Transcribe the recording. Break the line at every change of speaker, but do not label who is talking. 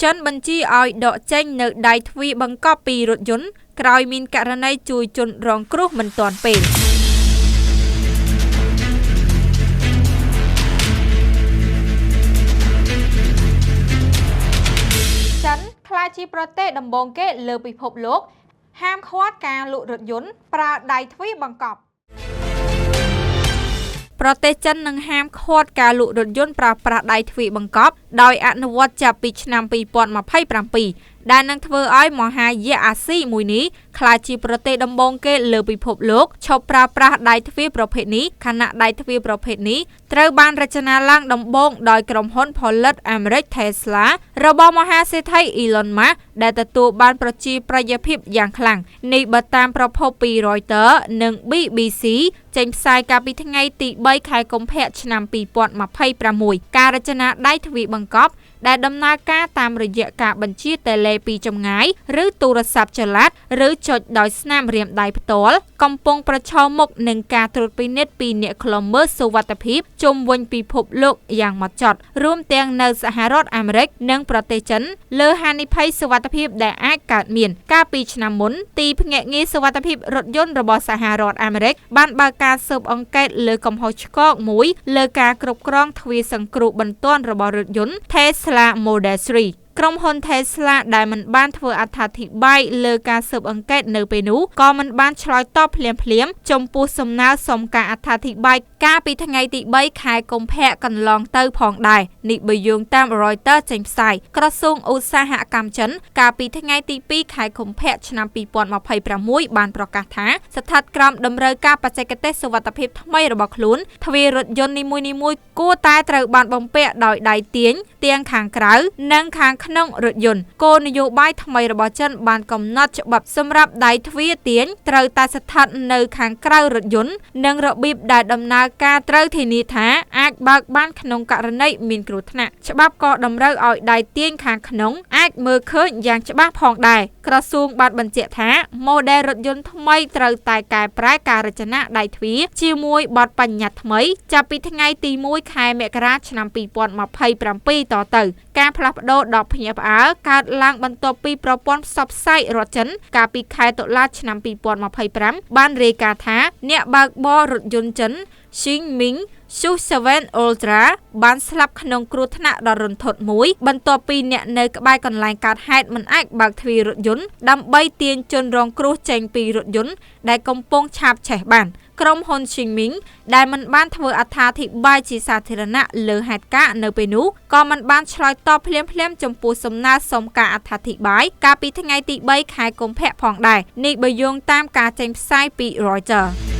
ចិនបញ្ជាឲ្យដកចេញនៅដៃទ្វារបង្កប់ពីរថយន្តក្រោយមានករណីជួយជនរងគ្រោះមិនទាន់ពេលចិនក្លាយជាប្រទេសដំបូងគេលើពិភពលោកហាមឃាត់ការលក់រថយន្តប្រើដៃទ្វារបង្កប់ប្រទេសចិននឹងហាមឃាត់ការលក់រថយន្តប្រើប្រាស់ដៃទ្វារបង្កប់ដោយអនុវត្តចាប់ពីឆ្នាំ2027ដែលនឹងធ្វើឲ្យមហាយៈអាស៊ីមួយនេះក្លាយជាប្រទេសដំបូងគេលើពិភពលោកឈប់ប្រើប្រាស់ដៃទ្វារប្រភេទនេះខណៈដៃទ្វារប្រភេទនេះត្រូវបានរចនាឡើងដំបូងដោយក្រុមហ៊ុនផលិតអាមេរិក Tesla របស់មហាសេដ្ឋី Elon Musk ដែលទទួលបានប្រជាប្រិយភាពយ៉ាងខ្លាំងនេះបើតាមប្រភពពី Reuters និង BBC ចេញផ្សាយកាលពីថ្ងៃទី3ខែកុម្ភៈឆ្នាំ2026ការរចនាដៃទ្វារបង្កប់ដែលដំណើរការតាមរយៈការបញ្ជាតេឡេពីចម្ងាយឬទូរស័ព្ទចល័តឬចុចដោយស្នាមរាមដៃផ្ទាល់កំពុងប្រឈមមុខនឹងការត្រួតពិនិត្យពីអ្នកឃ្លាំមើលសុវត្ថិភាពជុំវិញពិភពលោកយ៉ាងម៉ត់ចត់រួមទាំងនៅសហរដ្ឋអាមេរិកនិងប្រទេសចិនលើហានិភ័យសុវត្ថិភាពដែលអាចកើតមានកាលពីឆ្នាំមុនទីភ្នាក់ងារសុវត្ថិភាពរថយន្តរបស់សហរដ្ឋអាមេរិកបានបើកការស៊ើបអង្កេតលើកំហុសឆ្គងមួយលើការគ្រប់គ្រងទ្វារសង្គ្រោះបន្ទាន់របស់រថយន្ត Tesla Model 3ក្រុមហ៊ុន Tesla ដែលមិនបានធ្វើអត្ថាធិប្បាយលើការស៊ើបអង្កេតនៅពេលនោះក៏មិនបានឆ្លើយតបភ្លាមៗចំពោះសំណើសុំការអត្ថាធិប្បាយកាលពីថ្ងៃទី3ខែកុម្ភៈកន្លងទៅផងដែរនេះបើយោងតាម Reuters ចេញផ្សាយក្រសួងឧស្សាហកម្មចិនកាលពីថ្ងៃទី2ខែកុម្ភៈឆ្នាំ2026បានប្រកាសថាស្ថិតក្រោមតម្រូវការបច្ចេកទេសសុវត្ថិភាពថ្មីរបស់ខ្លួនទ្វាររថយន្តនីមួយៗគួរតែត្រូវបានបំពាក់ដោយដៃទាញទាំងខាងក្រៅនិងខាងក្នុងរថយន្តគោលនយោបាយថ្មីរបស់ចិនបានកំណត់ច្បាប់សម្រាប់ដៃទ្វារទាញត្រូវតែស្ថិតនៅខាងក្រៅរថយន្តនិងរបៀបដែលដំណើរការត្រូវធានាថាអាចបើកបានក្នុងករណីមានគ្រោះថ្នាក់ច្បាប់ក៏តម្រូវឲ្យដៃទាញខាងក្នុងអាចមើលឃើញយ៉ាងច្បាស់ផងដែរក្រសួងបានបញ្ជាក់ថា model រថយន្តថ្មីត្រូវតែកែប្រែការរចនាដៃទ្វារជាមួយបទបញ្ញត្តិថ្មីចាប់ពីថ្ងៃទី1ខែមករាឆ្នាំ2027តទៅការផ្លាស់ប្ដូរដ៏ភ្ញាក់ផ្អើលកើតឡើងបន្ទាប់ពីប្រព័ន្ធផ្សព្វផ្សាយរដ្ឋចិនកាលពីខែតុលាឆ្នាំ2025បានរាយការណ៍ថាអ្នកបើកបររថយន្តចិន Xinming Su7 Ultra បានស្លាប់ក្នុងគ្រោះថ្នាក់ដ៏រន្ធត់មួយបន្ទាប់ពីអ្នកនៅក្បែរកន្លែងកើតហេតុមិនអាចបើកទ្វាររថយន្តដើម្បីទាញជនរងគ្រោះចេញពីរថយន្តដែលកំពុងឆាបឆេះបានក្រុមហ៊ុន Xinming ដែលមិនបានធ្វើអត្ថាធិប្បាយជាសាធារណៈលើហេតុការណ៍នៅពេលនោះក៏មិនបានឆ្លើយតបភ្លាមៗចំពោះសំណើសុំការអត្ថាធិប្បាយកាលពីថ្ងៃទី3ខែកុម្ភៈផងដែរនេះបើយោងតាមការចេញផ្សាយពី Reuters